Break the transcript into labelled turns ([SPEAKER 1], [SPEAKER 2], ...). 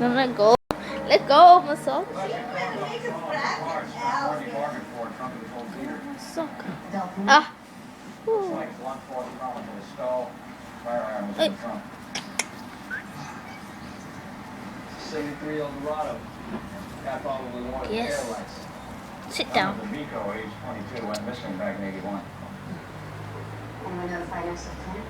[SPEAKER 1] Let go. Let go of my sock. Sock. Ah. Ooh. Hey.
[SPEAKER 2] 73 Eldorado. Got probably one of the
[SPEAKER 1] Yes.
[SPEAKER 2] taillights.
[SPEAKER 1] Sit down.
[SPEAKER 2] The Vico, age 22, went missing back in '81.
[SPEAKER 3] And we're notified of something.